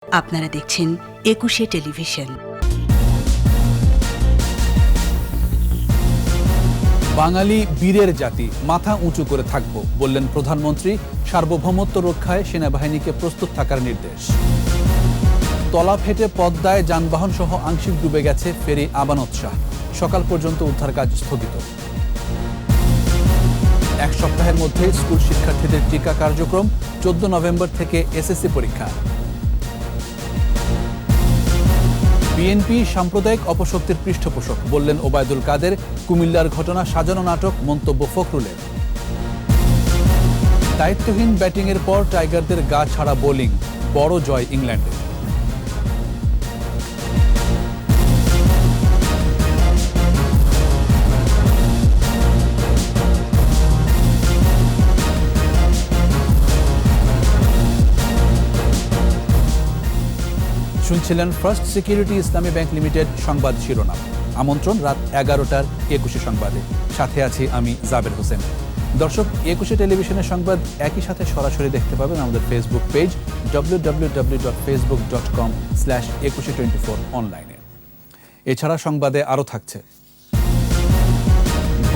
আপনারা দেখছেন একুশে টেলিভিশন। বাঙালি বীরের জাতি, মাথা উঁচু করে থাকব বললেন প্রধানমন্ত্রী। সার্বভৌমত্ব রক্ষায় সেনাবাহিনীকে প্রস্তুত থাকার নির্দেশ। তলা ফেটে পদ্মায় যানবাহন সহ আংশিক ডুবে গেছে ফেরি আমানত শাহ। সকাল পর্যন্ত উদ্ধার কাজ স্থগিত। এক সপ্তাহের মধ্যে স্কুল শিক্ষার্থীদের টিকা কার্যক্রম। 14 নভেম্বর থেকে এসএসসি পরীক্ষা। বিএনপি সাম্প্রদায়িক অপশক্তির পৃষ্ঠপোষক বললেন ওবায়দুল কাদের। কুমিল্লার ঘটনা সাজানো নাটক, মন্তব্য ফখরুলের। দায়িত্বহীন ব্যাটিংয়ের পর টাইগারদের গা ছাড়া বোলিং, বড় জয় ইংল্যান্ডের। শুনছিলেন ফার্স্ট সিকিউরিটি ইসলামী ব্যাংক লিমিটেড সংবাদ শিরোনাম। আমন্ত্রণ রাত 11টার একুশে সংবাদে। সাথে আছি আমি জাবের হোসেন। দর্শক, একুশে টেলিভিশনের সংবাদ একই সাথে সরাসরি দেখতে পাবেন আমাদের ফেসবুক পেজ www.facebook.com/2124 অনলাইনে। এছাড়া সংবাদে আরও থাকছে: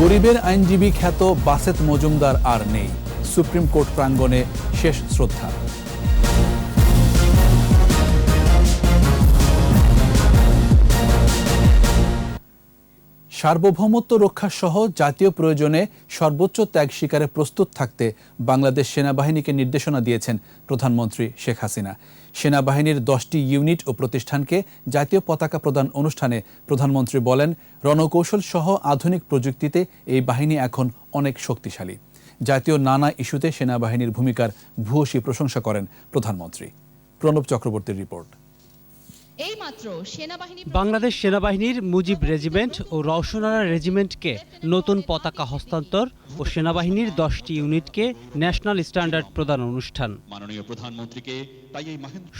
গরিবের আইনজীবী খ্যাত বাসেত মজুমদার আর নেই, সুপ্রিম কোর্ট প্রাঙ্গণে শেষ শ্রদ্ধা। সার্বভৌমত্ব রক্ষা সহ জাতীয় প্রয়োজনে সর্বোচ্চ ত্যাগ স্বীকারে প্রস্তুত থাকতে বাংলাদেশ সেনাবাহিনীকে নির্দেশনা দিয়েছেন প্রধানমন্ত্রী শেখ হাসিনা। সেনাবাহিনীর 10টি ইউনিট ও প্রতিষ্ঠানকে জাতীয় পতাকা প্রদান অনুষ্ঠানে প্রধানমন্ত্রী বলেন, রণকৌশল সহ আধুনিক প্রযুক্তিতে এই বাহিনী এখন অনেক শক্তিশালী। জাতীয় নানা ইস্যুতে সেনাবাহিনীর ভূমিকার ভূয়সী প্রশংসা করেন প্রধানমন্ত্রী। প্রণব চক্রবর্তীর রিপোর্ট। বাংলাদেশ সেনাবাহিনীর মুজিব রেজিমেন্ট ও রওশনারা রেজিমেন্টকে নতুন পতাকা হস্তান্তর ও সেনাবাহিনীর 10টি ইউনিটকে ন্যাশনাল স্ট্যান্ডার্ড প্রদান অনুষ্ঠান।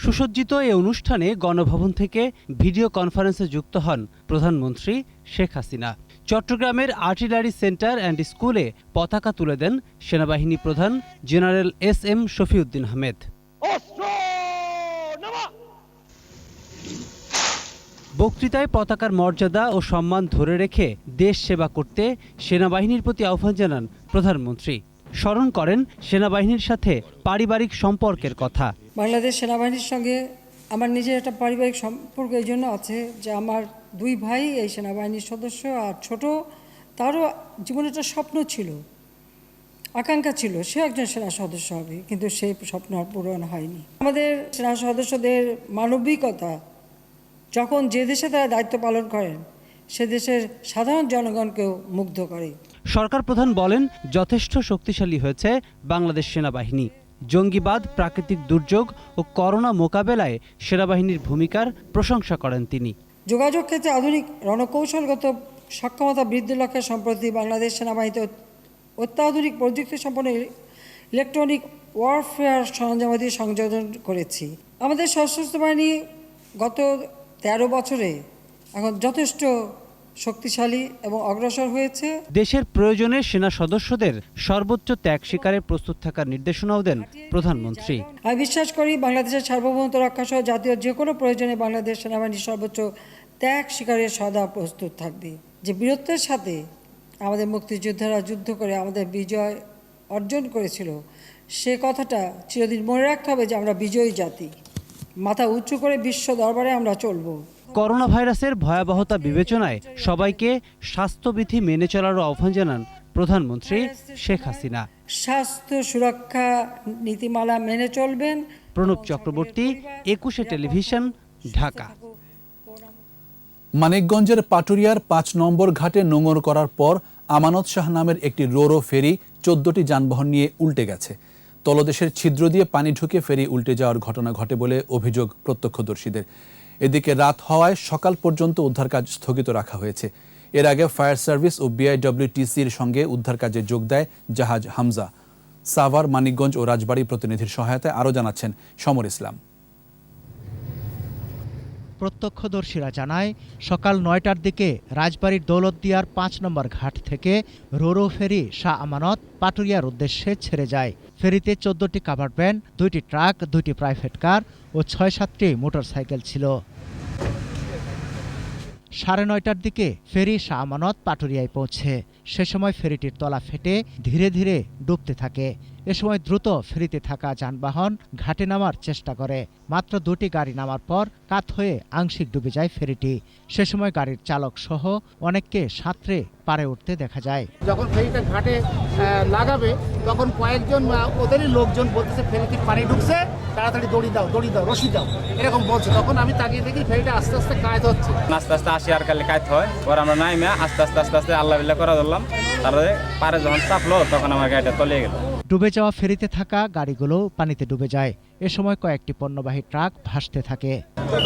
সুসজ্জিত এই অনুষ্ঠানে গণভবন থেকে ভিডিও কনফারেন্সে যুক্ত হন প্রধানমন্ত্রী শেখ হাসিনা। চট্টগ্রামের আর্টিলারি সেন্টার অ্যান্ড স্কুলে পতাকা তুলে দেন সেনাবাহিনী প্রধান জেনারেল SM শফিউদ্দিন আহমেদ। বক্তৃতায় পতাকার মর্যাদা ও সম্মান ধরে রেখে দেশ সেবা করতে সেনাবাহিনীর প্রতি আহ্বান জানান প্রধানমন্ত্রী। স্মরণ করেন সেনাবাহিনীর সাথে পারিবারিক সম্পর্কের কথা। বাংলাদেশ সেনাবাহিনীর সঙ্গে আমার নিজের একটা পারিবারিক সম্পর্ক এই জন্য আছে যে আমার 2 ভাই এই সেনাবাহিনীর সদস্য, আর ছোট তারও জীবনে একটা স্বপ্ন ছিল, আকাঙ্ক্ষা ছিল সে একজন সেনা সদস্য হবে, কিন্তু সেই স্বপ্ন আর পূরণ হয়নি। আমাদের সেনা সদস্যদের মানবিকতা যখন যে দেশে তারা দায়িত্ব পালন করেন সে দেশের সাধারণ জনগণকেও মুগ্ধ করে। সরকার প্রধান বলেন, যথেষ্ট শক্তিশালী হয়েছে বাংলাদেশ সেনাবাহিনী। জঙ্গিবাদ, প্রাকৃতিক দুর্যোগ ও করোনা মোকাবেলায় সেনাবাহিনীর ভূমিকার প্রশংসা করেন তিনি। যোগাযোগ ক্ষেত্রে আধুনিক রণকৌশলগত সক্ষমতা বৃদ্ধির লক্ষ্যে সম্প্রতি বাংলাদেশ সেনাবাহিনীতে অত্যাধুনিক প্রযুক্তি সম্পন্ন ইলেকট্রনিক ওয়ারফেয়ার সরঞ্জামাদি সংযোজন করেছি। আমাদের সশস্ত্র বাহিনী গত 13 বছরে এখন যথেষ্ট শক্তিশালী এবং অগ্রসর হয়েছে। দেশের প্রয়োজনে সেনা সদস্যদের সর্বোচ্চ ত্যাগ স্বীকারে প্রস্তুত থাকার নির্দেশনাও দেন প্রধানমন্ত্রী। আমি বিশ্বাস করি বাংলাদেশের সার্বভৌমত্ব রক্ষা সহ জাতীয় যে কোনো প্রয়োজনে বাংলাদেশ সেনাবাহিনী সর্বোচ্চ ত্যাগ স্বীকারে সদা প্রস্তুত থাকবে। যে বীরত্বের সাথে আমাদের মুক্তিযোদ্ধারা যুদ্ধ করে আমাদের বিজয় অর্জন করেছিল, সে কথাটা চিরদিন মনে রাখতে হবে যে আমরা বিজয়ী জাতি, মাথা উঁচু করে বিশ্ব দরবারে আমরা চলব। করোনা ভাইরাসের ভয়াবহতা বিবেচনায় সবাইকে স্বাস্থ্যবিধি মেনে চলারও আহ্বান জানান প্রধানমন্ত্রী শেখ হাসিনা। স্বাস্থ্য সুরক্ষা নীতিমালা মেনে চলবেন। প্রণব চক্রবর্তী, একুশে টেলিভিশন, ঢাকা। মানিকগঞ্জের পাটুরিয়ার 5 নম্বর ঘাটে নোঙর করার পর আমানত শাহ নামের একটি রোরো ফেরি 14টি যানবাহন নিয়ে উল্টে গেছে। তলদেশের ছিদ্র দিয়ে পানি ঢুকে ফেরি উল্টে যাওয়ার ঘটনা ঘটে বলে অভিযোগ প্রত্যক্ষদর্শীদের। এদিকে রাত হওয়ায় সকাল পর্যন্ত উদ্ধার কাজ স্থগিত রাখা হয়েছে। এর আগে ফায়ার সার্ভিস ও BIWTC'র সঙ্গে উদ্ধার কাজে যোগ দেয় জাহাজ হামজা। সাভার, মানিকগঞ্জ ও রাজবাড়ী প্রতিনিধির সহায়তায় আরও জানাচ্ছেন সমর ইসলাম। প্রত্যক্ষদর্শীরা জানায়, সকাল ৯টার দিকে রাজবাড়ির দৌলতদিয়ার ৫ নম্বর ঘাট থেকে রোরো ফেরি শাহ আমানত পাটুরিয়ার উদ্দেশ্যে ছেড়ে যায়। ফেরিতে ১৪টি কাভার্ড ভ্যান, ২টি ট্রাক, ২টি প্রাইভেট কার ও ৬-৭টি মোটরসাইকেল ছিল। ৯:৩০টার দিকে ফেরি শাহ আমানত পাটুরিয়ায় পৌঁছে। সে সময় ফেরিটির তলা ফেটে ধীরে ধীরে ডুবতে থাকে। এ সময় দ্রুত ফেরিতে থাকা যানবাহন ঘাটে নামার চেষ্টা করে। মাত্র ২টি গাড়ি নামার পর কাত হয়ে আংশিক ডুবে যায় ফেরিটি। সে সময় গাড়ির চালক সহ অনেককে সাঁতরে পারে উঠতে দেখা যায়। যখন ফেরিটা ঘাটে লাগাবে তখন কয়েকজন ওদেরই লোকজন বলতেছে ফেরিটি পানি ঢুকছে, তাড়াতাড়ি দড়ি দাও, রশি দাও, এরকম বলছে। তখন আমি তাকিয়ে দেখি ফেরিটা আস্তে আস্তে কায়েত হচ্ছে। আস্তে আস্তে আসি আর কালে কায়েত হয়, পরে আমরা নাইমে আস্তে আস্তে আল্লাহ বিল্লাহ করা ধরলাম। তারপরে পারে যখন চাপলো তখন আমার গাড়িটা তলিয়ে গেল। ডুবে যাওয়া ফেরিতে থাকা গাড়িগুলো পানিতে ডুবে যায়। এ সময় কয়েকটি পণ্যবাহী ট্রাক ভাসতে থাকে।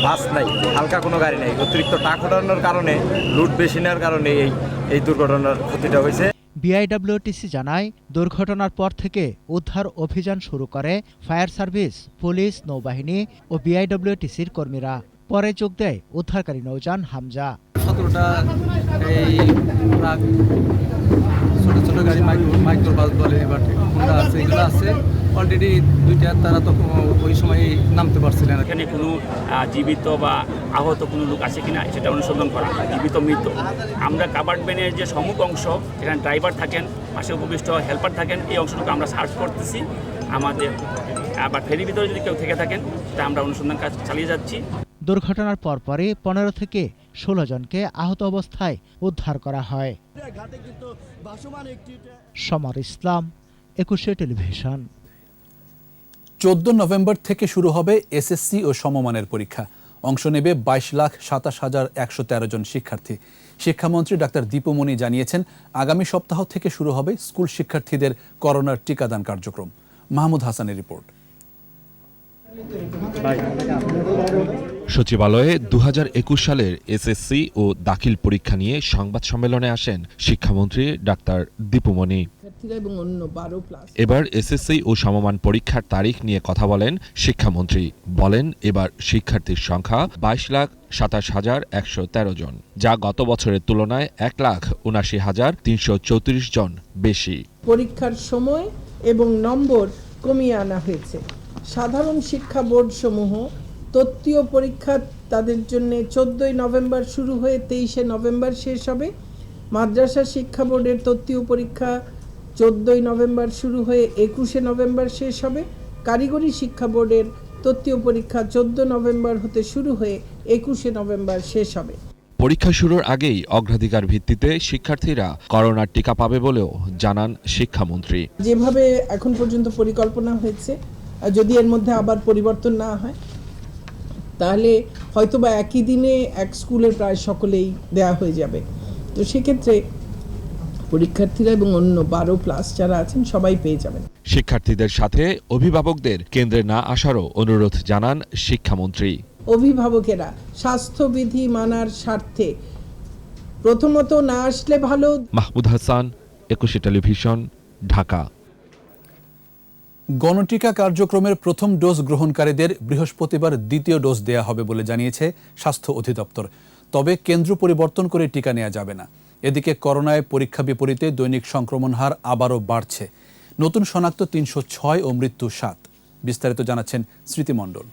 বাস নাই, হালকা কোনো গাড়ি নাই। অতিরিক্ত টাক ওঠানোর কারণে, লুট বেশি নেওয়ার কারণে এই দুর্ঘটনার ক্ষতিটা হয়েছে। বিআইডব্লিউটিসি জানায়, দুর্ঘটনার পর থেকে উদ্ধার অভিযান শুরু করে ফায়ার সার্ভিস, পুলিশ, নৌবাহিনী ও বিআইডব্লিউটিসির কর্মীরা। পরে যোগ দেয় উদ্ধারকারী নৌযান হামজা। 17টা এই ট্রাক, ছোট ছোট গাড়ি, মাইক্রো বাস বলে, এবার হোন্ডা আছে, এগুলো আছে। অলরেডি 2টা তারা তো ওই সময় নামতে পারছিলেন। এখানে কোনো জীবিত বা আহত কোনো লোক আছে কিনা সেটা অনুসন্ধান করা, জীবিত মৃত। আমরা কাভার্ড ভ্যানের যে সম্মুখ অংশ, যেখানে ড্রাইভার থাকেন, পাশে উপবিষ্ট হেল্পার থাকেন, এই অংশটুকু আমরা সার্চ করতেছি। আমাদের আবার ফেরির ভিতরে যদি কেউ থেকে থাকেন তা আমরা অনুসন্ধান কাজ চালিয়ে যাচ্ছি। দুর্ঘটনার পরপরই 15 থেকে 16 জনকে আহত অবস্থায় উদ্ধার করা হয়। সমর ইসলাম, 21 টেলিভিশন। 14 নভেম্বর থেকে শুরু হবে এসএসসি ও সমমানের পরীক্ষা। অংশ নেবে 22,27,113 জন শিক্ষার্থী। শিক্ষামন্ত্রী ডাক্তার দীপুমণি জানিয়েছেন, আগামী সপ্তাহ থেকে শুরু হবে স্কুল শিক্ষার্থীদের করোনার টিকাদান কার্যক্রম। মাহমুদ হাসানের রিপোর্ট। সচিবালয়ে 2021 সালের এসএসসি ও দাখিল পরীক্ষা নিয়ে সংবাদ সম্মেলনে আসেন শিক্ষামন্ত্রী ডাক্তার দীপুমণি। এবার এসএসসি ও সমমান পরীক্ষার তারিখ নিয়ে কথা বলেন শিক্ষামন্ত্রী। বলেন, এবার শিক্ষার্থীর সংখ্যা 22,27,113 জন, যা গত বছরের তুলনায় 1,79,334 জন বেশি। পরীক্ষার সময় এবং নম্বর কমিয়ে আনা হয়েছে। সাধারণ শিক্ষা বোর্ড সমূহ তত্ত্বীয় পরীক্ষা তাদের জন্য 14 নভেম্বর শুরু হয়ে 23 নভেম্বর শেষ হবে। মাদ্রাসা শিক্ষা বোর্ডের তত্ত্বীয় পরীক্ষা 14 নভেম্বর শুরু হয়ে 21 নভেম্বর শেষ হবে। কারিগরি শিক্ষা বোর্ডের তত্ত্বীয় পরীক্ষা 14 নভেম্বর হতে শুরু হয়ে 21 নভেম্বর শেষ হবে। পরীক্ষা শুরুর আগেই অগ্রাধিকার ভিত্তিতে শিক্ষার্থীরা করোনার টিকা পাবে বলেও জানান শিক্ষামন্ত্রী। যেভাবে এখন পর্যন্ত পরিকল্পনা হয়েছে, যদি এর মধ্যে আবার পরিবর্তন না হয় তাহলে হয়তোবা একই দিনে এক স্কুলের প্রায় সকলেই দেয়া হয়ে যাবে। তো সেক্ষেত্রে পরীক্ষার্থীরা এবং অন্য 12+ যারা আছেন সবাই পেয়ে যাবেন। শিক্ষার্থীদের সাথে অভিভাবকদের কেন্দ্রে না আসারও অনুরোধ জানান শিক্ষামন্ত্রী। অভিভাবকেরা স্বাস্থ্যবিধি মানার স্বার্থে প্রথমত না আসলে ভালো। মাহমুদ হাসান, 21 টেলিভিশন, ঢাকা। গণটিকা কার্যক্রমের প্রথম ডোজ গ্রহণকারীদের বৃহস্পতিবার দ্বিতীয় ডোজ দেয়া হবে বলে জানিয়েছে স্বাস্থ্য অধিদপ্তর। তবে কেন্দ্র পরিবর্তন করে টিকা নেওয়া যাবে না। এদিকে করোনায় পরীক্ষা বিপরীতে দৈনিক সংক্রমণ হার আবারও বাড়ছে। নতুন শনাক্ত 306 ও মৃত্যু 7। বিস্তারিত জানাচ্ছেন স্মৃতি মণ্ডল।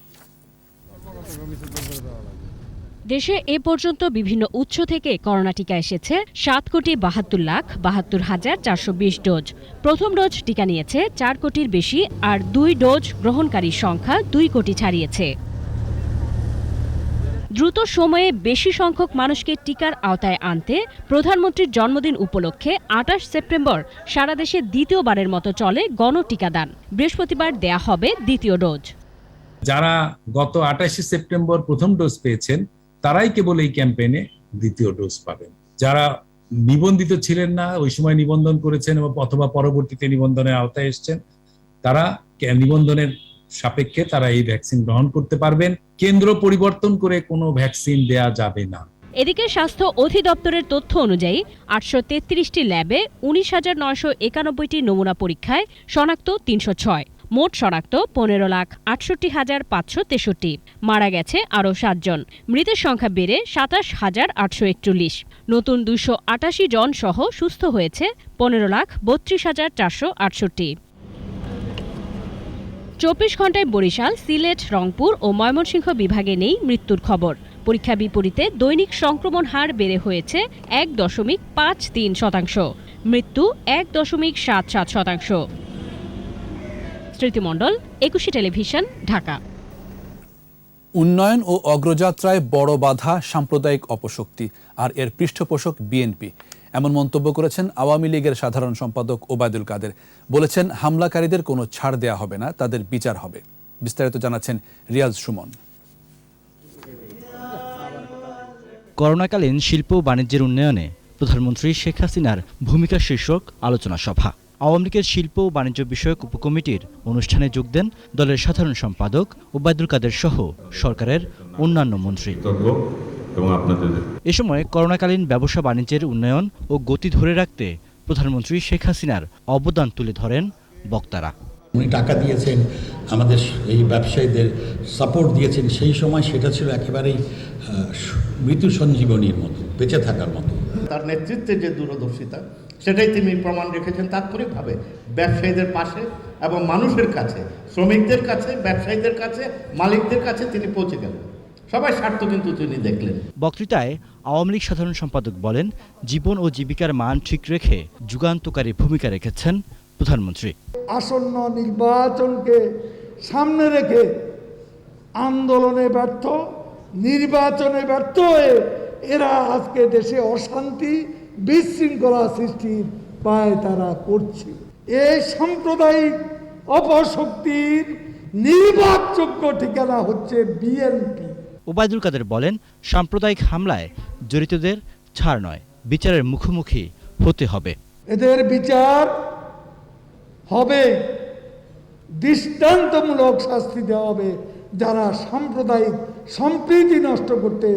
দেশে এ পর্যন্ত বিভিন্ন উৎস থেকে করোনা টিকা এসেছে 7,72,72,420 ডোজ। প্রথম ডোজ টিকা নিয়েছে 4 কোটির বেশি, আর 2 ডোজ গ্রহণকারীর সংখ্যা 2 কোটি ছাড়িয়েছে। দ্রুত সময়ে বেশি সংখ্যক মানুষকে টিকার আওতায় আনতে প্রধানমন্ত্রীর জন্মদিন উপলক্ষে 28 সেপ্টেম্বর সারা দেশে দ্বিতীয়বারের মতো চলে গণটিকাদান। বৃহস্পতিবার দেয়া হবে দ্বিতীয় ডোজ। যারা গত 28 সেপ্টেম্বর প্রথম ডোজ পেয়েছেন তারাই কেবল এই ক্যাম্পেইনে দ্বিতীয় ডোজ পাবেন। যারা নিবন্ধিত ছিলেন না, ওই সময় নিবন্ধন করেছেন অথবা পরবর্তীতে নিবন্ধনের আওতায় এসেছেন, তারা নিবন্ধনের সাপেক্ষে তারা এই ভ্যাকসিন গ্রহণ করতে পারবেন। কেন্দ্র পরিবর্তন করে কোনো ভ্যাকসিন দেয়া যাবে না। এদিকে স্বাস্থ্য অধিদপ্তরের তথ্য অনুযায়ী 833টি ল্যাবে 19,991টি নমুনা পরীক্ষায় শনাক্ত 306। মোট শনাক্ত 15,68,563। মারা গেছে আরও 7 জন। মৃতের সংখ্যা বেড়ে 27,841। নতুন 288 জন সহ সুস্থ হয়েছে 15,32,468। 24 ঘণ্টায় বরিশাল, সিলেট, রংপুর ও ময়মনসিংহ বিভাগে নেই মৃত্যুর খবর। পরীক্ষা বিপরীতে দৈনিক সংক্রমণ হার বেড়ে হয়েছে 1.53%। মৃত্যু 1.77%। স্মৃতিমণ্ডল, একুশে টেলিভিশন, ঢাকা। উন্নয়ন ও অগ্রযাত্রায় বড় বাধা সাম্প্রদায়িক অপশক্তি, আর এর পৃষ্ঠপোষক বিএনপি, এমন মন্তব্য করেছেন আওয়ামী লীগের সাধারণ সম্পাদক ওবায়দুল কাদের। বলেছেন, হামলাকারীদের কোনো ছাড় দেয়া হবে না, তাদের বিচার হবে। বিস্তারিত জানাচ্ছেন রিয়াজ সুমন। করোনাকালীন শিল্প ও বাণিজ্যের উন্নয়নে প্রধানমন্ত্রী শেখ হাসিনার ভূমিকা শীর্ষক আলোচনা সভা। আওয়ামী লীগের শিল্প ও বাণিজ্য বিষয়ক উপকমিটির অনুষ্ঠানে যোগ দেন দলের সাধারণ সম্পাদক ওবায়দুল কাদের সহ সরকারের অন্যান্য মন্ত্রী। এ সময় করোনাকালীন ব্যবসা বাণিজ্যের উন্নয়ন ও গতি ধরে রাখতে প্রধানমন্ত্রী শেখ হাসিনার অবদান তুলে ধরেন বক্তারা। উনি টাকা দিয়েছেন, আমাদের এই ব্যবসায়ীদের সাপোর্ট দিয়েছেন, সেই সময় সেটা ছিল একেবারেই মৃত্যু সঞ্জীবনীর মতো, বেঁচে থাকার মতো। তার নেতৃত্বে যে দূরদর্শিতা, সেটাই তিনি প্রমাণ রেখেছেন তাৎক্ষণিকভাবে ব্যবসায়ীদের পাশে এবং মানুষের কাছে, শ্রমিকদের কাছে, ব্যবসায়ীদের কাছে, মালিকদের কাছে তিনি পৌঁছে গেলেন। সবাই স্বার্থ কিন্তু তিনি দেখলেন। বক্তৃতায় আওয়ামী লীগ সাধারণ সম্পাদক বলেন, জীবন ও জীবিকার মান ঠিক রেখে যুগান্তকারী ভূমিকা রেখেছেন প্রধানমন্ত্রী। আসন্ন নির্বাচনকে সামনে রেখে আন্দোলনে ব্যর্থ, নির্বাচনে ব্যর্থ হয়ে এরা আজকে দেশে অশান্তি, বিশৃঙ্খলা সৃষ্টির পায় তারা করছে। এই সাম্প্রদায়িক অপশক্তির নির্বাকযোগ্য ঠিকানা হচ্ছে বিএনপি। ওবায়দুল কাদের বলেন, সাম্প্রদায়িক হামলায় জড়িতদের ছাড় নয়, বিচারের মুখোমুখি হতে হবে। এদের বিচার হবে, দৃষ্টান্তমূলক শাস্তি দেওয়া হবে যারা সাম্প্রদায়িক সম্প্রীতি নষ্ট করতে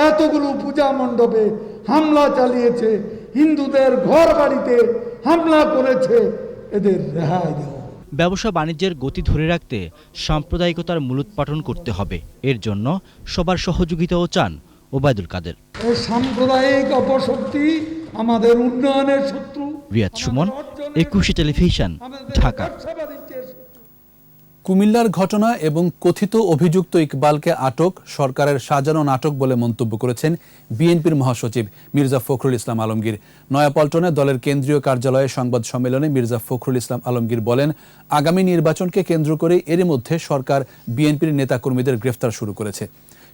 এতগুলো পূজা মণ্ডপে হামলা চালিয়েছে, হিন্দুদের ঘর বাড়িতে হামলা করেছে, এদের রেহাই দেওয়া। ব্যবসা বাণিজ্যের গতি ধরে রাখতে সাম্প্রদায়িকতার মূলোৎপাটন করতে হবে। এর জন্য সবার সহযোগিতাও চান ওবায়দুল কাদের। এই সাম্প্রদায়িক অপশক্তি আমাদের উন্নয়নের শত্রু। রিয়াজ সুমন, একুশে টেলিভিশন, ঢাকা। কুমিল্লার ঘটনা এবং কথিত অভিযুক্ত ইকবালকে আটক সরকারের সাজানো নাটক বলে মন্তব্য করেছেন বিএনপির মহাসচিব মির্জা ফখরুল ইসলাম আলমগীর। নয়াপল্টনে দলের কেন্দ্রীয় কার্যালয়ে সংবাদ সম্মেলনে মির্জা ফখরুল ইসলাম আলমগীর বলেন, আগামী নির্বাচনকে কেন্দ্র করে এরই মধ্যে সরকার বিএনপির নেতাকর্মীদের গ্রেফতার শুরু করেছে।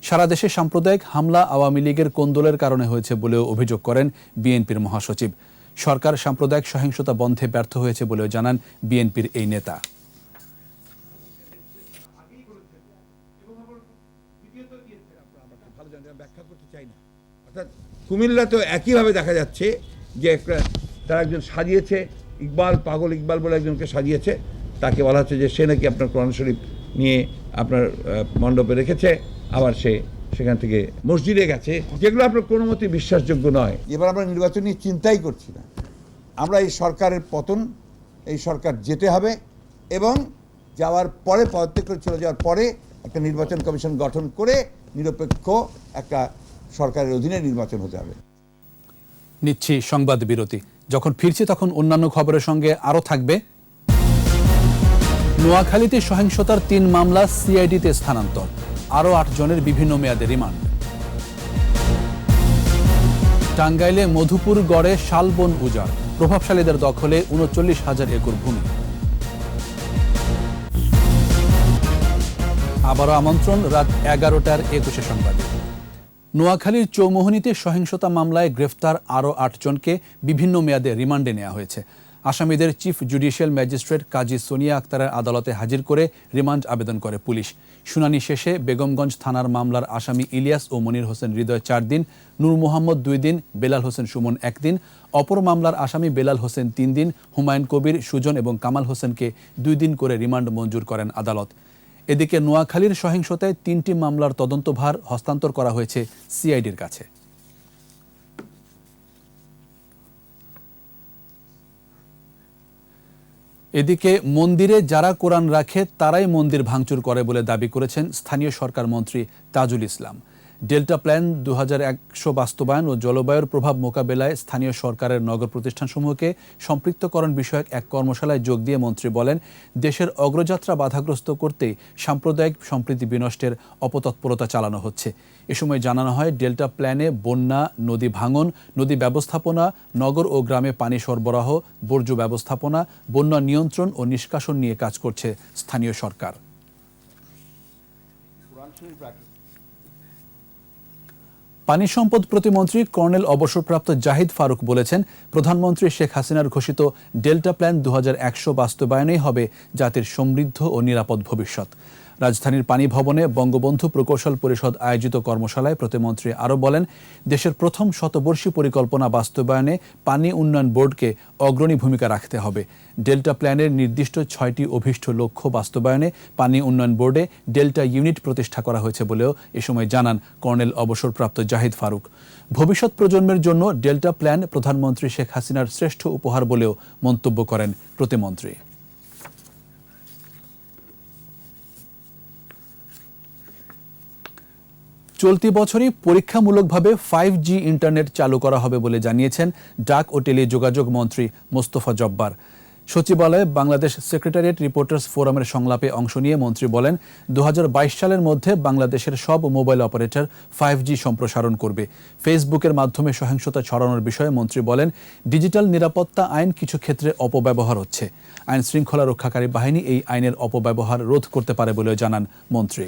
সারা দেশে সাম্প্রদায়িক হামলা আওয়ামী লীগের কোন্দলের কারণে হয়েছে বলেও অভিযোগ করেন বিএনপির মহাসচিব। সরকার সাম্প্রদায়িক সহিংসতা বন্ধে ব্যর্থ হয়েছে বলেও জানান বিএনপির এই নেতা। কুমিল্লা তো একইভাবে দেখা যাচ্ছে যে তারা একজন সাজিয়েছে, ইকবাল, পাগল ইকবাল বলে একজনকে সাজিয়েছে, তাকে বলা হচ্ছে যে সে নাকি আপনার কোরআন শরীফ নিয়ে আপনার মণ্ডপে রেখেছে, আবার সে সেখান থেকে মসজিদে গেছে, যেগুলো আপনার কোনো মতে বিশ্বাসযোগ্য নয়। এবার আমরা নির্বাচন নিয়ে চিন্তাই করছি না। আমরা এই সরকারের পতন, এই সরকার যেতে হবে এবং যাওয়ার পরে, পদত্যাগ করে চলে যাওয়ার পরে একটা নির্বাচন কমিশন গঠন করে নিরপেক্ষ একটা সরকারের অধীনে নির্বাচন হতে হবে। নিচ্ছি সংবাদ বিরতি। যখন ফিরছি তখন অন্যান্য খবরের সঙ্গে আরও থাকবে। নোয়াখালীতে সহিংসতার 3 মামলা সিআইডিতে স্থানান্তর, আরও 8 জনের বিভিন্ন মেয়াদে রিমান্ড। টাঙ্গাইলে মধুপুর গড়ে শালবন উজাড়, প্রভাবশালীদের দখলে 39,000 একর ভূমি। আবারও আমন্ত্রণ রাত 11টার একুশে সংবাদে। নোয়াখালীর চৌমোহনীতে সহিংসতা মামলায় গ্রেফতার আরও 8 জনকে বিভিন্ন মেয়াদে রিমান্ডে নেওয়া হয়েছে। আসামিদের চিফ জুডিশিয়াল ম্যাজিস্ট্রেট কাজী সোনিয়া আক্তারের আদালতে হাজির করে রিমান্ড আবেদন করে পুলিশ। শুনানি শেষে বেগমগঞ্জ থানার মামলার আসামি ইলিয়াস ও মনির হোসেন হৃদয় 4 দিন, নূর মোহাম্মদ 2 দিন, বেলাল হোসেন সুমন 1 দিন, অপর মামলার আসামি বেলাল হোসেন 3 দিন, হুমায়ুন কবির, সুজন এবং কামাল হোসেনকে 2 দিন করে রিমান্ড মঞ্জুর করেন আদালত। এদিকে নোয়াখালীর সহিংসতায় 3টি মামলার তদন্তভার হস্তান্তর করা হয়েছে সিআইডির কাছে। এদিকে মন্দিরে যারা কোরআন রাখে তারাই মন্দির ভাঙচুর করে বলে দাবি করেছেন স্থানীয় সরকার মন্ত্রী তাজুল ইসলাম। ডেল্টা প্ল্যান 2100 বাস্তবায়ন ও জলবায়ুর প্রভাব মোকাবেলায় স্থানীয় সরকারের নগর প্রতিষ্ঠানসমূহকে সম্পৃক্তকরণ বিষয়ক এক কর্মশালায় যোগ দিয়ে মন্ত্রী বলেন, দেশের অগ্রযাত্রা বাধাগ্রস্ত করতেই সাম্প্রদায়িক সম্প্রীতি বিনষ্টের অপতৎপরতা চালানো হচ্ছে। এ সময় জানানো হয়, ডেল্টা প্ল্যানে বন্যা, নদী ভাঙন, নদী ব্যবস্থাপনা, নগর ও গ্রামে পানি সরবরাহ, বর্জ্য ব্যবস্থাপনা, বন্যা নিয়ন্ত্রণ ও নিষ্কাশন নিয়ে কাজ করছে স্থানীয় সরকার। পানি সম্পদ প্রতিমন্ত্রী কর্নেল অবসরপ্রাপ্ত জাহিদ ফারুক বলেছেন, প্রধানমন্ত্রী শেখ হাসিনার ঘোষিত ডেল্টা প্ল্যান 2100 বাস্তবায়নেই হবে জাতির সমৃদ্ধ ও নিরাপদ ভবিষ্যৎ। রাজধানীর পানি ভবনে বঙ্গবন্ধু প্রকৌশল পরিষদ আয়োজিত কর্মশালায় প্রতিমন্ত্রী আরও বলেন, দেশের প্রথম শতবর্ষী পরিকল্পনা বাস্তবায়নে পানি উন্নয়ন বোর্ডকে অগ্রণী ভূমিকা রাখতে হবে। ডেল্টা প্ল্যানের নির্দিষ্ট 6টি অভীষ্ট লক্ষ্য বাস্তবায়নে পানি উন্নয়ন বোর্ডে ডেল্টা ইউনিট প্রতিষ্ঠা করা হয়েছে বলেও এ সময় জানান কর্নেল অবসরপ্রাপ্ত জাহিদ ফারুক। ভবিষ্যৎ প্রজন্মের জন্য ডেল্টা প্ল্যান প্রধানমন্ত্রী শেখ হাসিনার শ্রেষ্ঠ উপহার বলেও মন্তব্য করেন প্রতিমন্ত্রী। চলতি বছরই পরীক্ষামূলকভাবে 5G ইন্টারনেট চালু করা হবে বলে জানিয়েছেন ডাক ও টেলিযোগাযোগ মন্ত্রী মোস্তফা জব্বার। সচিবালয়ে বাংলাদেশ সেক্রেটারিয়েট রিপোর্টার্স ফোরামের সংলাপে অংশ নিয়ে মন্ত্রী বলেন, 2022 সালের মধ্যে বাংলাদেশের সব মোবাইল অপারেটর 5G সম্প্রসারণ করবে। ফেসবুকের মাধ্যমে সহিংসতা ছড়ানোর বিষয়ে মন্ত্রী বলেন, ডিজিটাল নিরাপত্তা আইন কিছু ক্ষেত্রে অপব্যবহার হচ্ছে। আইন শৃঙ্খলা রক্ষাকারী বাহিনী এই আইনের অপব্যবহার রোধ করতে পারে বলেও জানান মন্ত্রী।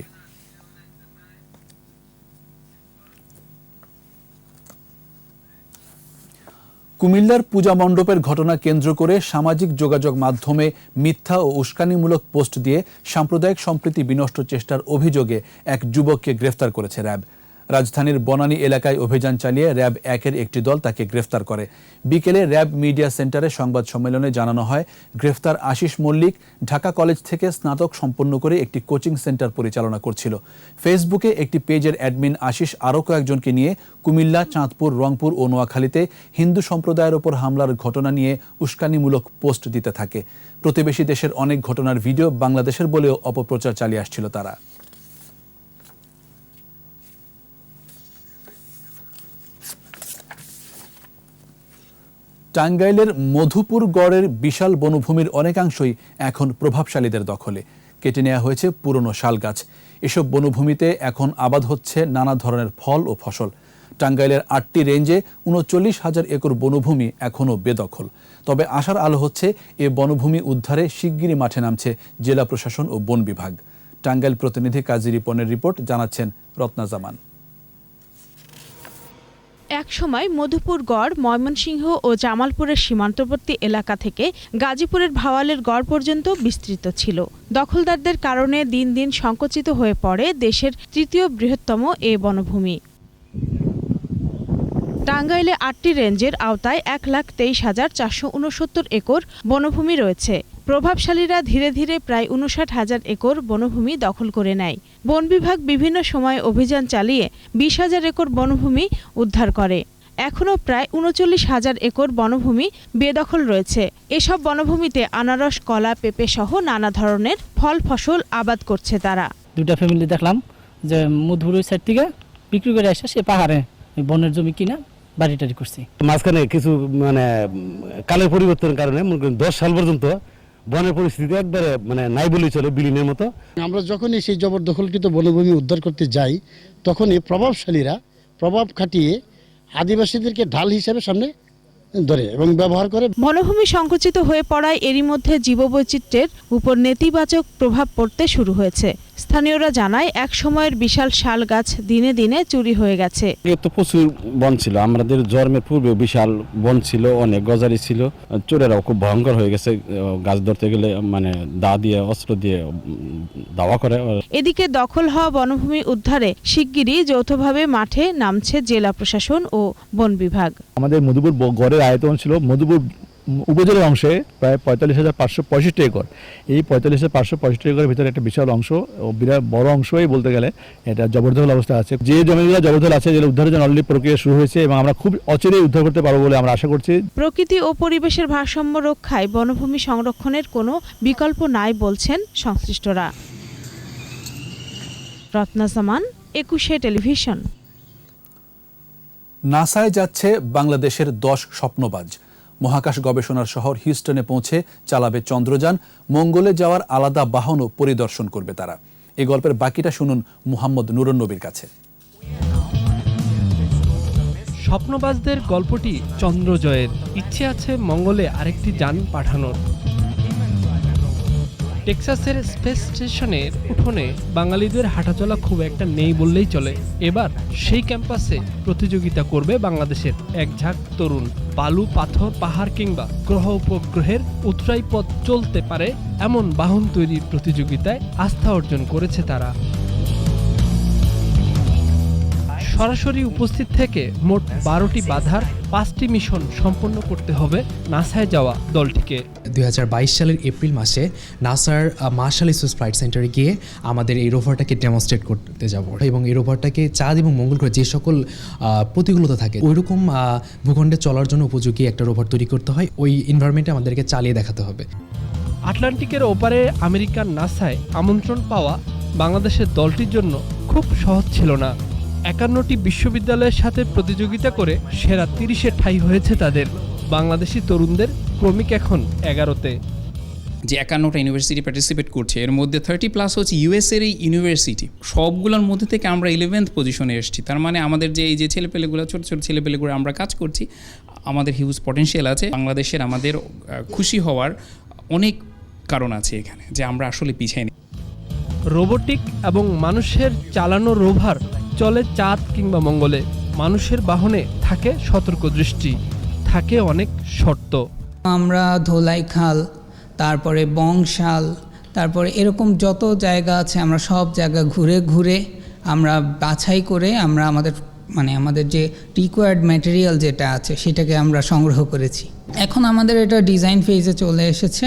কুমিল্লার পূজা মণ্ডপের ঘটনা কেন্দ্র করে সামাজিক যোগাযোগ মাধ্যমে মিথ্যা ও উস্কানিমূলক পোস্ট দিয়ে সাম্প্রদায়িক সম্প্রীতি বিনষ্ট চেষ্টার অভিযোগে এক যুবককে গ্রেফতার করেছে র্যাব। রাজধানীর বনানী এলাকায় অভিযান চালিয়ে র্যাব 1-এর একটি দল তাকে গ্রেফতার করে। বিকেলে র্যাব মিডিয়া সেন্টারে সংবাদ সম্মেলনে জানানো হয়, গ্রেফতার আশিস মল্লিক ঢাকা কলেজ থেকে স্নাতক সম্পন্ন করে একটি কোচিং সেন্টার পরিচালনা করছিল। ফেসবুকে একটি পেজের অ্যাডমিন আশিস আরও কয়েকজনকে নিয়ে কুমিল্লা, চাঁদপুর, রংপুর ও নোয়াখালীতে হিন্দু সম্প্রদায়ের ওপর হামলার ঘটনা নিয়ে উস্কানিমূলক পোস্ট দিতে থাকে। প্রতিবেশী দেশের অনেক ঘটনার ভিডিও বাংলাদেশের বলেও অপপ্রচার চালিয়ে আসছিল তারা। টাঙ্গাইলের মধুপুর গড়ের বিশাল বনভূমির অনেকাংশই এখন প্রভাবশালীদের দখলে। কেটে নেওয়া হয়েছে পুরনো শাল গাছ। এসব বনভূমিতে এখন আবাদ হচ্ছে নানা ধরনের ফল ও ফসল। টাঙ্গাইলের 8টি রেঞ্জে 39,000 একর বনভূমি এখনও বেদখল। তবে আশার আলো হচ্ছে, এ বনভূমি উদ্ধারে শিগগিরই মাঠে নামছে জেলা প্রশাসন ও বন বিভাগ। টাঙ্গাইল প্রতিনিধি কাজী রিপনের রিপোর্ট, জানাচ্ছেন রত্না জামান। একসময় মধুপুর গড় ময়মনসিংহ ও জামালপুরের সীমান্তবর্তী এলাকা থেকে গাজীপুরের ভাওয়ালের গড় পর্যন্ত বিস্তৃত ছিল। দখলদারদের কারণে দিন দিন সংকুচিত হয়ে পড়ে দেশের 3য় বৃহত্তম এ বনভূমি। টাঙ্গাইলে 8টি রেঞ্জের আওতায় 1,23,469 একর বনভূমি রয়েছে। প্রভাবশালীরা ধীরে ধীরে প্রায় 59,000 একর বনভূমি দখল করে নেয়। বন বিভাগ বিভিন্ন সময় অভিযান চালিয়ে 20,000 একর বনভূমি উদ্ধার করে। এখনও প্রায় 39,000 একর বনভূমি বেদখল রয়েছে। এসব বনভূমিতে আনারস, কলা, পেঁপে সহ নানা ধরনের ফল ফসল আবাদ করছে তারা। দুটা ফ্যামিলি দেখলাম যে মধুপুর সাইড থেকে বিক্রি করে আসে, সে পাহাড়ে বনের জমি কিনা বাড়ি টাড়ি করছে। মাঝখানে কিছু কালের পরিবর্তনের কারণে 10 সাল পর্যন্ত বনের পরিস্থিতি একবারে নাই বলেই চলে, বিলীনের মতো। আমরা যখনই সেই জবরদখলকৃত বনভূমি উদ্ধার করতে যাই, তখনই প্রভাবশালীরা প্রভাব খাটিয়ে আদিবাসীদেরকে ঢাল হিসেবে সামনে ধরে এবং ব্যবহার করে। বনভূমি সংকুচিত হয়ে পড়ায় এরই মধ্যে জীববৈচিত্র্যের উপর নেতিবাচক প্রভাব পড়তে শুরু হয়েছে। স্থানীয়রা জানায়, এক সময়ের বিশাল শাল গাছ দিনে দিনে চুরি হয়ে গেছে। তো প্রচুর বন ছিল, আমাদের জন্মের পূর্বে বিশাল বন ছিল, অনেক গজারি ছিল। চোরেরাও খুব ভয়ঙ্কর হয়ে গেছে, গাছ ধরতে গেলে দা দিয়ে, অস্ত্র দিয়ে দাওয়া করে। এদিকে দখল হওয়া বনভূমি উদ্ধারে শিগগিরই যৌথভাবে মাঠে নামছে জেলা প্রশাসন ও বন বিভাগ। আমাদের মধুপুর গড়ের আয়তন ছিল, মধুপুর উপজেলার অংশে প্রায় ৪৫,৫৬৫ একর। এই ৪৫,৫৬৫ একরের ভিতরে একটা বিশাল অংশ, বিরাট বড় অংশই বলতে গেলে এটা জবরদখল অবস্থা আছে। যে জমিগুলো জবরদখল আছে যেগুলো উদ্ধারের জন্য অলরেডি প্রক্রিয়া শুরু হয়েছে এবং আমরা খুব অচিরেই উদ্ধার করতে পারবো বলে আমরা আশা করছি। প্রকৃতি ও পরিবেশের ভারসাম্য রক্ষায় বনভূমি সংরক্ষণের কোনো বিকল্প নাই বলছেন সংশ্লিষ্টরা। রত্না জামান, ২১শে টেলিভিশন। নাসায় যাচ্ছে বাংলাদেশের ১০ স্বপ্নবাজ। মহাকাশ গবেষণার শহর হিউস্টনে পৌঁছে চালাবে চন্দ্রযান। মঙ্গলে যাওয়ার আলাদা বাহনও পরিদর্শন করবে তারা। এই গল্পের বাকিটা শুনুন মুহাম্মদ নুরুন নবীর কাছে। স্বপ্নবাজদের গল্পটি চন্দ্রজয়ের। ইচ্ছে আছে মঙ্গলে আরেকটি যান পাঠানোর। টেক্সাসের স্পেস স্টেশনের উঠোনে বাঙালিদের হাঁটাচলা খুব একটা নেই বললেই চলে। এবার সেই ক্যাম্পাসে প্রতিযোগিতা করবে বাংলাদেশের এক ঝাঁক তরুণ। বালু, পাথর, পাহাড় কিংবা গ্রহ উপগ্রহের উতরাই পথ চলতে পারে এমন বাহন তৈরির প্রতিযোগিতায় আস্থা অর্জন করেছে তারা। সরাসরি উপস্থিত থেকে মোট ১২টি বাধার ৫টি মিশন সম্পন্ন করতে হবে নাসায় যাওয়া দলটিকে। ২০২২ সালের এপ্রিল মাসে নাসার মার্শাল স্পেস ফ্লাইট সেন্টারে গিয়ে আমাদের এই রোভারটাকে ডেমনস্ট্রেট করতে যাব এবং এই রোভারটাকে চাঁদ এবং মঙ্গল গ্রহে যে সকল প্রতিকূলতা থাকে ওইরকম ভূখণ্ডে চলার জন্য উপযোগী একটা রোভার তৈরি করতে হয়। ওই এনভায়রনমেন্টে আমাদেরকে চালিয়ে দেখাতে হবে। আটলান্টিকের ওপারে আমেরিকার নাসায় আমন্ত্রণ পাওয়া বাংলাদেশের দলটির জন্য খুব সহজ ছিল না। ৫১টি বিশ্ববিদ্যালয়ের সাথে প্রতিযোগিতা করে সেরা ৩০-এ ঠাঁই হয়েছে তাদের। বাংলাদেশি তরুণদের ক্রমিক এখন ১১তে। যে ৫১টা ইউনিভার্সিটি পার্টিসিপেট করছে এর মধ্যে 30+ হচ্ছে ইউএসএর এই ইউনিভার্সিটি। সবগুলোর মধ্যে থেকে আমরা 11th পজিশনে এসেছি। তার মানে আমাদের যে এই যে ছেলেপেলেগুলো, ছোটো ছোটো ছেলেপেলেগুলো আমরা কাজ করছি, আমাদের হিউজ পটেনশিয়াল আছে। বাংলাদেশের আমাদের খুশি হওয়ার অনেক কারণ আছে এখানে, যে আমরা আসলে পিছিয়ে নেই। রোবোটিক এবং মানুষের চালানো রোভার চলে চাঁদ কিংবা মঙ্গলে। মানুষের বাহনে থাকে সতর্ক দৃষ্টি, থাকে অনেক শর্ত। আমরা ধোলাইখাল, তারপরে বংশাল, তারপরে এরকম যত জায়গা আছে আমরা সব জায়গা ঘুরে ঘুরে আমরা বাছাই করে আমরা আমাদের যে রিকোয়ার্ড ম্যাটেরিয়াল যেটা আছে সেটাকে আমরা সংগ্রহ করেছি। এখন আমাদের এটা ডিজাইন ফেজে চলে এসেছে।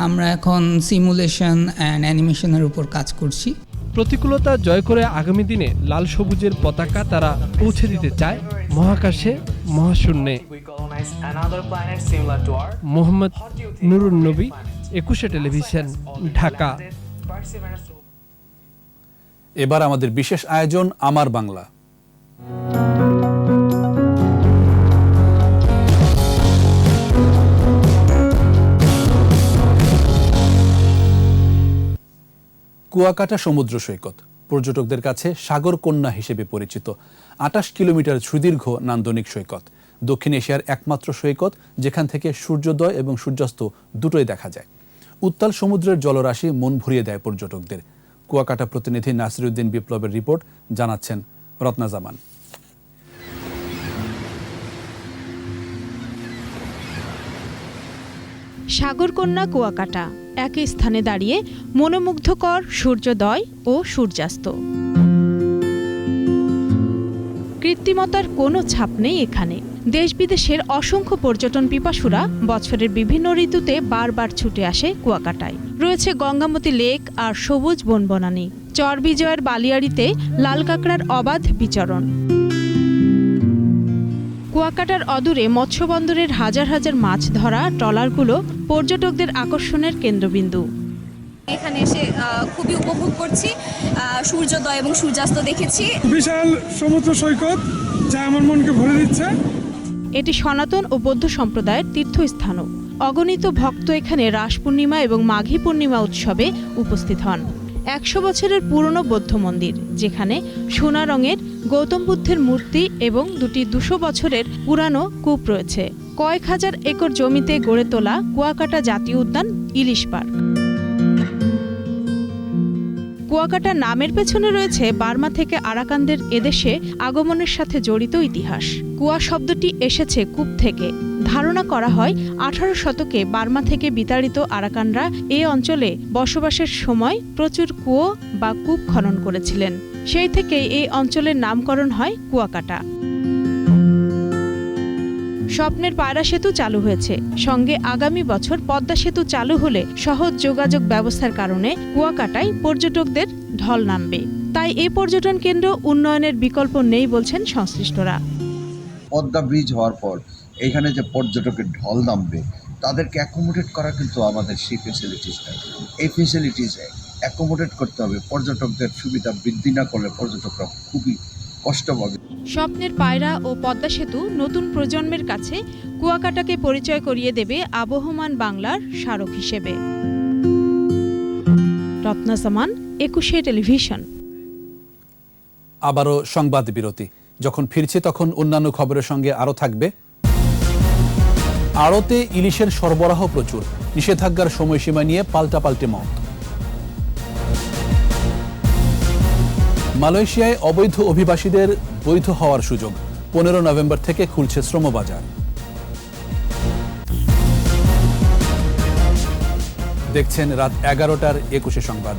আমরা এখন সিমুলেশন অ্যান্ড অ্যানিমেশনের উপর কাজ করছি। প্রতিকূলতা জয় করে আগামী দিনে লাল সবুজের পতাকা তারা পৌঁছে দিতে চায় মহাকাশে, মহাশূন্যে। মোহাম্মদ নুরুন নবী, ২১শে টেলিভিশন, ঢাকা। এবার আমাদের বিশেষ আয়োজন আমার বাংলা। কুয়াকাটা সমুদ্র সৈকত পর্যটকদের কাছে সাগর কন্যা হিসেবে পরিচিত। ২৮ কিলোমিটার সুদীর্ঘ নান্দনিক সৈকত। দক্ষিণ এশিয়ার একমাত্র সৈকত যেখান থেকে সূর্যোদয় এবং সূর্যাস্ত দুটোই দেখা যায়। উত্তাল সমুদ্রের জলরাশি মন ভরিয়ে দেয় পর্যটকদের। কুয়াকাটা প্রতিনিধি নাসিরউদ্দিন বিপ্লবের রিপোর্ট, জানাচ্ছেন রত্না জামান। সাগরকন্যা কুয়াকাটা একই স্থানে দাঁড়িয়ে মনোমুগ্ধকর সূর্যোদয় ও সূর্যাস্ত। কৃত্রিমতার কোনো ছাপ নেই এখানে। দেশ বিদেশের অসংখ্য পর্যটন পিপাসুরা বছরের বিভিন্ন ঋতুতে বারবার ছুটে আসে কুয়াকাটায়। রয়েছে গঙ্গামতী লেক আর সবুজ বনবনানী। চর বিজয়ের বালিয়াড়িতে লাল কাঁকড়ার অবাধ বিচরণ। কুয়াকাটার অদূরে মৎস্যবন্দরের হাজার হাজার মাছ ধরা ট্রলারগুলো পর্যটকদের আকর্ষণের কেন্দ্রবিন্দু। এখানে এসে খুবই উপভোগ করছি, সূর্যোদয় এবং সূর্যাস্ত দেখেছি। বিশাল সমুদ্র সৈকত যা আমার মনকে ভরে দিচ্ছে। এটি সনাতন ও বৌদ্ধ সম্প্রদায়ের তীর্থস্থানও। অগণিত ভক্ত এখানে রাস পূর্ণিমা এবং মাঘী পূর্ণিমা উৎসবে উপস্থিত হন। ১০০ বছরের পুরনো বৌদ্ধ মন্দির, যেখানে সোনা রঙের গৌতম বুদ্ধের মূর্তি এবং দুটি ২০০ বছরের পুরানো কূপ রয়েছে। কয়েক হাজার একর জমিতে গড়ে তোলা কুয়াকাটা জাতীয় উদ্যান, ইলিশ পার্ক। কুয়াকাটা নামের পেছনে রয়েছে বার্মা থেকে আরাকানদের এদেশে আগমনের সাথে জড়িত ইতিহাস। কুয়া শব্দটি এসেছে কূপ থেকে। ধারণা করা হয় ১৮ শতকে বার্মা থেকে বিতাড়িত আরাকানরা এই অঞ্চলে বসবাসের সময় প্রচুর কুয়ো বা কূপ খনন করেছিলেন। সেই থেকেই এই অঞ্চলের নামকরণ হয় কুয়াকাটা। স্বপ্নের পায়রা সেতু চালু হয়েছে, সঙ্গে আগামী বছর পদ্মা সেতু চালু হলে সহজ যোগাযোগ ব্যবস্থার কারণে কুয়াকাটায় পর্যটকদের ঢল নামবে। তাই এই পর্যটন কেন্দ্র উন্নয়নের বিকল্প নেই বলছেন সংশ্লিষ্টরা। পদ্মা ব্রিজ হওয়ার পর এখানে যে পর্যটকের ঢল নামবে তাদেরকে অ্যাকোমোডেট করা কিন্তু আমাদের সেই ফেসিলিটিস নেই। এই ফেসিলিটিস অ্যাকোমোডেট করতে হবে। পর্যটকদের সুবিধা বৃদ্ধি না করলে পর্যটকরা খুবই কষ্ট পাবে। স্বপ্নের পায়রা ও পদ্মা সেতু নতুন প্রজন্মের কাছে কুয়াকাটাকে পরিচয় করিয়ে দেবে আবহমান বাংলার স্মারক হিসেবে। রত্না সামান, 21 টেলিভিশন। আবারও সংবাদ বিরতি। যখন ফিরছি তখন অন্যান্য খবরের সঙ্গে আরও থাকবে। আড়তে ইলিশের সরবরাহ প্রচুর, নিষেধাজ্ঞার সময়সীমা নিয়ে পাল্টাপাল্টি মত। মালয়েশিয়ায় অবৈধ অভিবাসীদের বৈধ হওয়ার সুযোগ, 15 নভেম্বর থেকে খুলছে শ্রমবাজার। দেখছেন রাত 11টার 21 সংবাদ।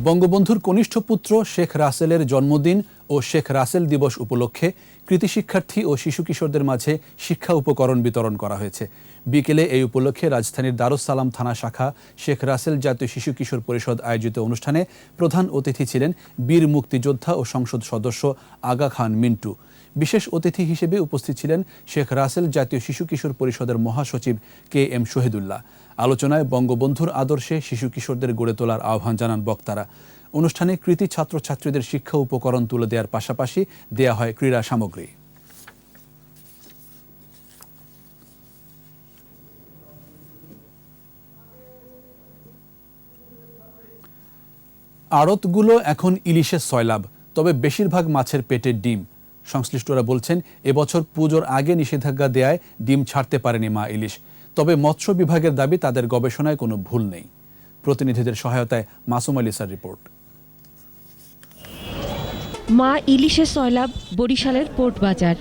বঙ্গবন্ধুর কনিষ্ঠ পুত্র শেখ রাসেলের জন্মদিন ও শেখ রাসেল দিবস উপলক্ষে কৃতি শিক্ষার্থী ও শিশু কিশোরদের মাঝে শিক্ষা উপকরণ বিতরণ করা হয়েছে। বিকেলে এই উপলক্ষে রাজধানীর দারুস সালাম থানা শাখা শেখ রাসেল জাতীয় শিশু কিশোর পরিষদ আয়োজিত অনুষ্ঠানে প্রধান অতিথি ছিলেন বীর মুক্তিযোদ্ধা ও সংসদ সদস্য আগা খান মিন্টু। বিশেষ অতিথি হিসেবে উপস্থিত ছিলেন শেখ রাসেল জাতীয় শিশু কিশোর পরিষদের মহাসচিব KM শহীদুল্লাহ। আলোচনায় বঙ্গবন্ধুর আদর্শে শিশু কিশোরদের গড়ে তোলার আহ্বান জানান বক্তারা। অনুষ্ঠানে কৃতি ছাত্রছাত্রীদের শিক্ষা উপকরণ তুলে দেওয়ার পাশাপাশি দেয়া হয় ক্রীড়া সামগ্রী। আড়তগুলো এখন ইলিশের সয়লাভ, তবে বেশিরভাগ মাছের পেটের ডিম। সংশ্লিষ্টরা বলছেন এবছর পুজোর আগে নিষেধাজ্ঞা দেয়ায় ডিম ছাড়তে পারেনি মা ইলিশ। তবে মৎস্য বিভাগের দাবি তাদের গবেষণায় কোনো ভুল নেই। প্রতিনিধিদের সহায়তায় মাসুম আলিসার রিপোর্ট। মা ইলিশের সয়লাভ বরিশালের পোর্ট বাজার।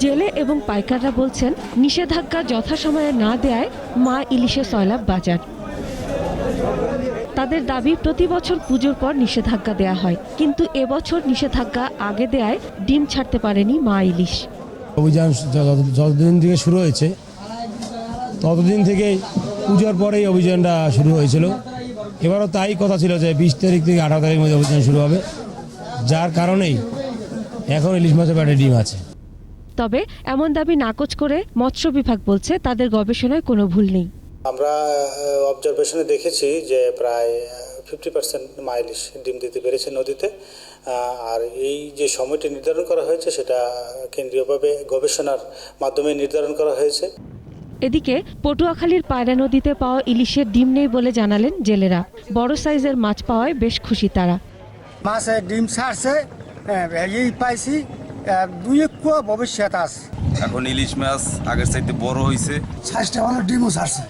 জেলে এবং পাইকাররা বলছেন নিষেধাজ্ঞা যথাসময়ে না দেয়ায় মা ইলিশের সয়লাভ বাজার। তাদের দাবি প্রতি বছর পুজোর পর নিষেধাজ্ঞা দেয়া হয়, কিন্তু এবছর নিষেধাজ্ঞা আগে দেয়ায় ডিম ছাড়তে পারেনি মা ইলিশ। অভিযান যতদিন থেকে শুরু হয়েছে ততদিন থেকেই পুজোর পরেই অভিযানটা শুরু হয়েছিল। এবারও তাই কথা ছিল যে 20 তারিখ থেকে 18 তারিখের মধ্যে অভিযান শুরু হবে, যার কারণেই এখন ইলিশ মাছের পেটে ডিম আছে। তবে এমন দাবি নাকচ করে মৎস্য বিভাগ বলছে তাদের গবেষণায় কোনো ভুল নেই। আমরা অবজারভেশনে দেখেছি যে প্রায় 50% মা ইলিশ ডিম দিতে পেরেছে নদীতে। আর এই যে সময়টি নির্ধারণ করা হয়েছে সেটা কেন্দ্রীয়ভাবে গবেষণার মাধ্যমে নির্ধারণ করা হয়েছে। এদিকে পটুয়াখালীর পায়রা নদীতে পাওয়া ইলিশের ডিম নেই বলে জানালেন জেলেরা। বড় সাইজের মাছ পাওয়ায় বেশ খুশি তারা। মাছের ডিম ছাড়ছে, এই পাইছি, 2 কুয়া ভবিষ্যৎ আছে। এখন ইলিশ মাছ আগের চাইতে বড় হয়েছে, সাইজটা ভালো, ডিমও ছাড়ছে।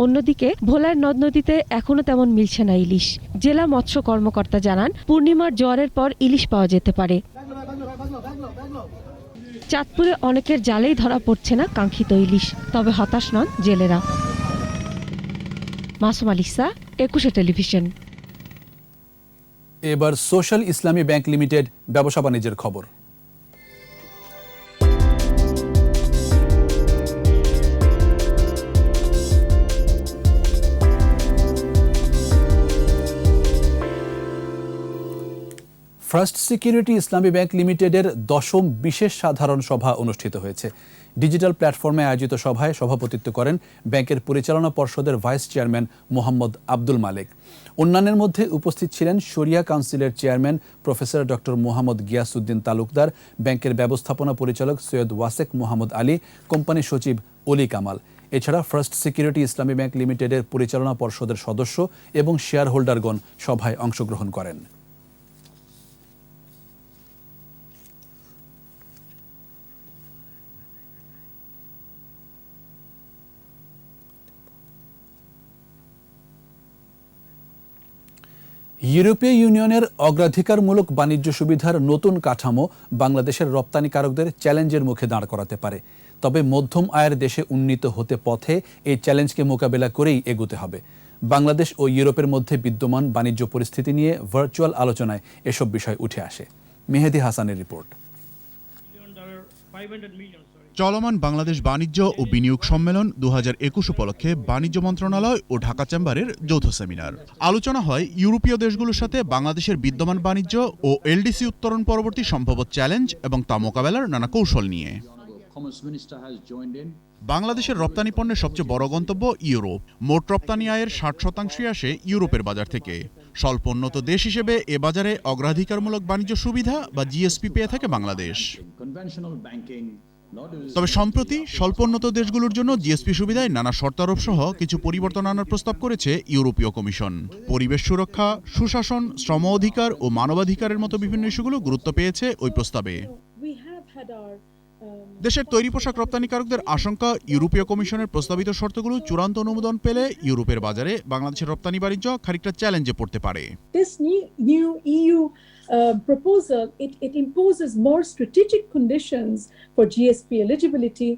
অন্যদিকে ভোলার নদ নদীতে এখনো তেমন মিলছে না ইলিশ। জেলা মৎস্য কর্মকর্তা জানান পূর্ণিমার জোয়ারের পর ইলিশ পাওয়া যেতে পারে। চাঁদপুরে অনেকের জালেই ধরা পড়ছে না কাঙ্ক্ষিত ইলিশ, তবে হতাশ নন জেলেরা। মাসুম আলিসা, 21 টেলিভিশন। এবার সোশ্যাল ইসলামী ব্যাংক লিমিটেড ব্যবসা বাণিজ্যের খবর। ফার্স্ট সিকিউরিটি ইসলামী ব্যাংক লিমিটেডের 10ম বিশেষ সাধারণ সভা অনুষ্ঠিত হয়েছে। ডিজিটাল প্ল্যাটফর্মে আয়োজিত সভায় সভাপতিত্ব করেন ব্যাংকের পরিচালনা পর্ষদের ভাইস চেয়ারম্যান মোহাম্মদ আব্দুল মালেক। অন্যান্যের মধ্যে উপস্থিত ছিলেন শরিয়া কাউন্সিলের chairman professor doctor Mohammad Giasuddin Talukdar, ব্যাংকের ব্যবস্থাপনা পরিচালক সৈয়দ ওয়াসেক মোহাম্মদ আলী, কোম্পানি সচিব অলি কামাল। এছাড়া ফার্স্ট সিকিউরিটি ইসলামী ব্যাংক লিমিটেডের পরিচালনা পর্ষদের সদস্য এবং শেয়ার হোল্ডারগণ সভায় অংশগ্রহণ করেন। ইউরোপীয় ইউনিয়নের অগ্রাধিকারমূলক বাণিজ্য সুবিধার নতুন কাঠামো বাংলাদেশের রপ্তানিকারকদের চ্যালেঞ্জের মুখে দাঁড় করাতে পারে। তবে মধ্যম আয়ের দেশে উন্নীত হতে পথে এই চ্যালেঞ্জকে মোকাবেলা করেই এগোতে হবে। বাংলাদেশ ও ইউরোপের মধ্যে বিদ্যমান বাণিজ্য পরিস্থিতি নিয়ে ভার্চুয়াল আলোচনায় এসব বিষয় উঠে আসে। মেহেদি হাসানের রিপোর্ট। চলমান বাংলাদেশ বাণিজ্য ও বিনিয়োগ সম্মেলন 2021 উপলক্ষে বাণিজ্য মন্ত্রণালয় ও ঢাকা চেম্বারের যৌথ সেমিনার। আলোচনা হয় ইউরোপীয় দেশগুলোর সাথে বাংলাদেশের বিদ্যমান বাণিজ্য ও এলডিসি উত্তরণ পরবর্তী সম্ভাব্য চ্যালেঞ্জ এবং তা মোকাবেলার নানা কৌশল নিয়ে। বাংলাদেশের রপ্তানি পণ্যের সবচেয়ে বড় গন্তব্য ইউরোপ। মোট রপ্তানি আয়ের 60% আসে ইউরোপের বাজার থেকে। স্বল্পোন্নত দেশ হিসেবে এ বাজারে অগ্রাধিকারমূলক বাণিজ্য সুবিধা বা জিএসপি পেয়ে থাকে বাংলাদেশ। তবে সম্প্রতি স্বল্পোন্নত দেশগুলোর জন্য জিএসপি সুবিধায় নানা শর্তারোপ সহ কিছু পরিবর্তন আনার প্রস্তাব করেছে ইউরোপীয় কমিশন। পরিবেশ সুরক্ষা, সুশাসন, শ্রম অধিকার ও মানবাধিকারের মতো বিভিন্ন ইস্যুগুলো গুরুত্ব পেয়েছে ওই প্রস্তাবে। দেশের তৈরি পোশাক রপ্তানিকারকদের আশঙ্কা, ইউরোপীয় কমিশনের প্রস্তাবিত শর্তগুলো চূড়ান্ত অনুমোদন পেলে ইউরোপের বাজারে বাংলাদেশের রপ্তানি বাণিজ্য খানিকটা চ্যালেঞ্জে পড়তে পারে। Proposal, it imposes more strategic conditions for GSP eligibility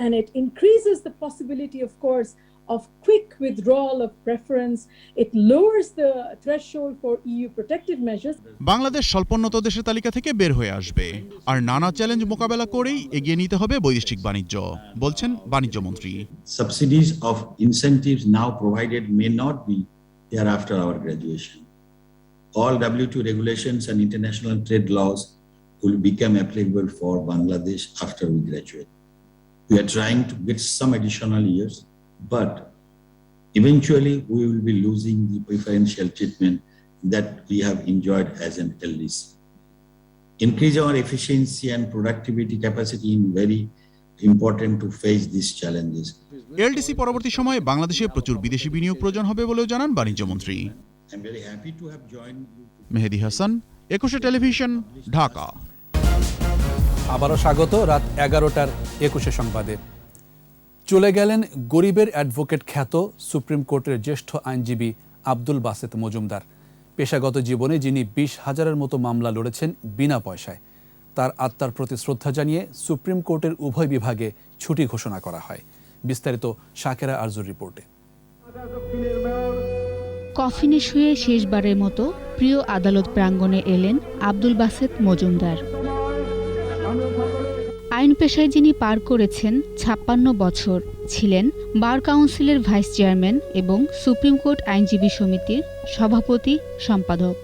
and it increases the possibility, of course, of quick withdrawal of preference. It lowers the threshold for EU protective measures. Bangladesh স্বল্পোন্নত দেশের তালিকা থেকে বের হয়ে আসবে আর নানা চ্যালেঞ্জ মোকাবেলা করেই এগিয়ে নিতে হবে বৈদেশিক বাণিজ্য, বলছেন বাণিজ্য মন্ত্রী। Subsidies of incentives now provided may not be there after our graduation. All WTO regulations and international trade laws will become applicable for Bangladesh after we graduate. We are trying to get some additional years, but eventually we will be losing the preferential treatment that we have enjoyed as an LDC. Increase our efficiency and productivity capacity is very important to face these challenges. LDC পরবর্তী সময়ে বাংলাদেশে প্রচুর বিদেশি বিনিয়োগ প্রয়োজন হবে বলেও জানান বাণিজ্য মন্ত্রী। I'm very happy to have joined you. Mehedi Hasan, 21 television, Dhaka. আবারও স্বাগত রাত 11টার 21 সংবাদে। চলে গেলেন গরিবের অ্যাডভোকেট খ্যাত সুপ্রিম কোর্টের জ্যেষ্ঠ আইনজীবী আব্দুল বাসেত মজুমদার। পেশাগত জীবনে যিনি 20,000-এর মতো মামলা লড়েছেন বিনা পয়সায়। তার আত্মার প্রতি শ্রদ্ধা জানিয়ে সুপ্রিম কোর্টের উভয় বিভাগে ছুটি ঘোষণা করা হয়। বিস্তারিত শাকেরা আরজুর রিপোর্টে। কফিনে শুয়ে শেষবারের মতো প্রিয় আদালত প্রাঙ্গণে এলেন আব্দুল বাসেত মজুমদার। আইন পেশায় যিনি পার করেছেন 56 বছর, ছিলেন বার কাউন্সিলের ভাইস চেয়ারম্যান এবং সুপ্রিম কোর্ট আইনজীবী সমিতির সভাপতি সম্পাদক।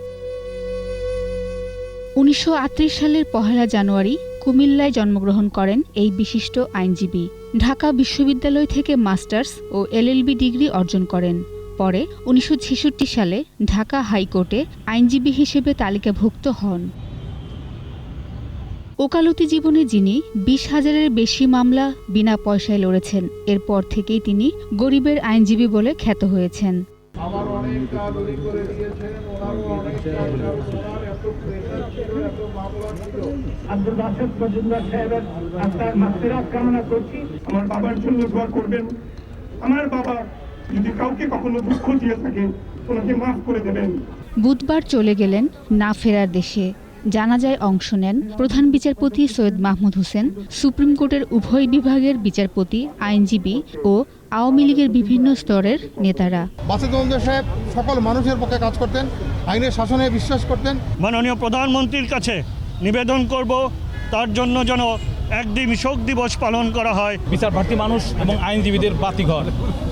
1938 সালের 1 জানুয়ারি কুমিল্লায় জন্মগ্রহণ করেন এই বিশিষ্ট আইনজীবী। ঢাকা বিশ্ববিদ্যালয় থেকে মাস্টার্স ও এলএলবি ডিগ্রি অর্জন করেন। পরে 1966 সালে ঢাকা হাইকোর্টে আইনজীবী হিসেবে তালিকাভুক্ত হন। ওকালতি জীবনে যিনি 20,000-এর বেশি মামলা বিনা পয়সায় লড়েছেন, এরপর থেকেই তিনি গরিবের আইনজীবী বলে খ্যাত হয়েছেন। যদি কাউকে কখনো দুঃখ দিয়ে থাকে ওনাকে মাফ করে দেবেন। বুধবার চলে গেলেন না ফেরার দেশে। জানাজায় অংশ নেন প্রধান বিচারপতি সৈয়দ মাহমুদ হোসেন, সুপ্রিম কোর্টের উভয় বিভাগের বিচারপতি, আইনজীবী ও আওয়ামী লীগের বিভিন্ন স্তরের নেতারা। বাসেত মজুমদার সাহেব সকল মানুষের পক্ষে কাজ করতেন, আইনের শাসনে বিশ্বাস করতেন। মাননীয় প্রধানমন্ত্রীর কাছে নিবেদন করব তার জন্য যেন একদিন শোক দিবস পালন করা হয়। বিচার প্রার্থী মানুষ এবং আইনজীবীদের বাতিঘর,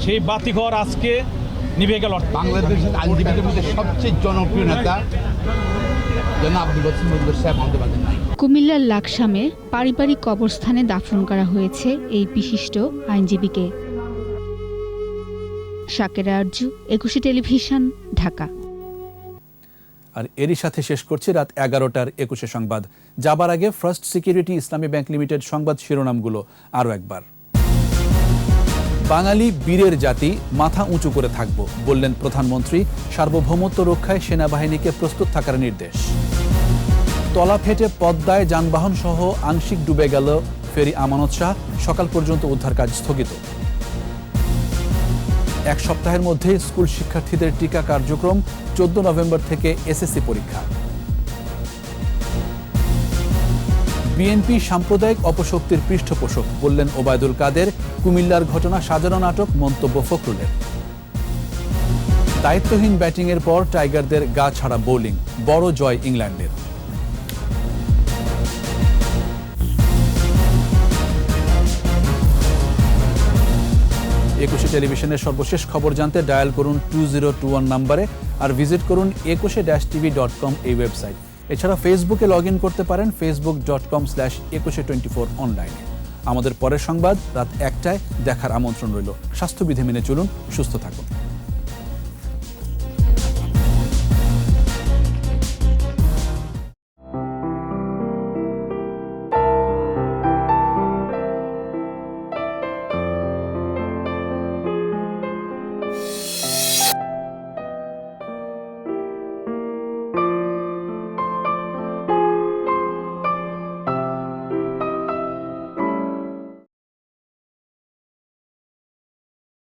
সেই বাতিঘর আজকে নিভে গেল। বাংলাদেশের আইনজীবীদের মধ্যে সবচেয়ে জনপ্রিয় নেতা আব্দুল বাসেত মজুমদার সাহেব আমাদের মাঝে নাই। কুমিল্লার লাকসামে পারিবারিক কবরস্থানে দাফন করা হয়েছে এই বিশিষ্ট আইনজীবীকে। শাকেরা আরজু, 21 টেলিভিশন, ঢাকা। আর এরই সাথে শেষ করছি রাত 11টার 21 সংবাদ। যাবার আগে ফার্স্ট সিকিউরিটি ইসলামী ব্যাংক লিমিটেড সংবাদ শিরোনামগুলো আরও একবার। বাঙালি বীরের জাতি, মাথা উঁচু করে থাকব বললেন প্রধানমন্ত্রী। সার্বভৌমত্ব রক্ষায় সেনাবাহিনীকে প্রস্তুত থাকার নির্দেশ। তলা ফেটে পদ্মায় যানবাহন সহ আংশিক ডুবে গেল ফেরি আমানত শাহ, সকাল পর্যন্ত উদ্ধার কাজ স্থগিত। 1 সপ্তাহের মধ্যে স্কুল শিক্ষার্থীদের টিকা কার্যক্রম, 14 নভেম্বর থেকে এসএসসি পরীক্ষা। বিএনপি সাম্প্রদায়িক অপশক্তির পৃষ্ঠপোষক বললেন ওবায়দুল কাদের। কুমিল্লার ঘটনা সাজানো নাটক, মন্তব্য ফখরুলের। দায়িত্বহীন ব্যাটিংয়ের পর টাইগারদের গা ছাড়া বোলিং, বড় জয় ইংল্যান্ডের। একুশে টেলিভিশনের সর্বশেষ খবর জানতে ডায়াল করুন 2021 নম্বরে আর ভিজিট করুন ekushe-tv.com এই ওয়েবসাইট। এছাড়া ফেসবুকে লগ ইন করতে পারেন facebook.com/ekushe24 অনলাইনে। আমাদের পরের সংবাদ রাত 1টায় দেখার আমন্ত্রণ রইল। স্বাস্থ্যবিধি মেনে চলুন, সুস্থ থাকুন।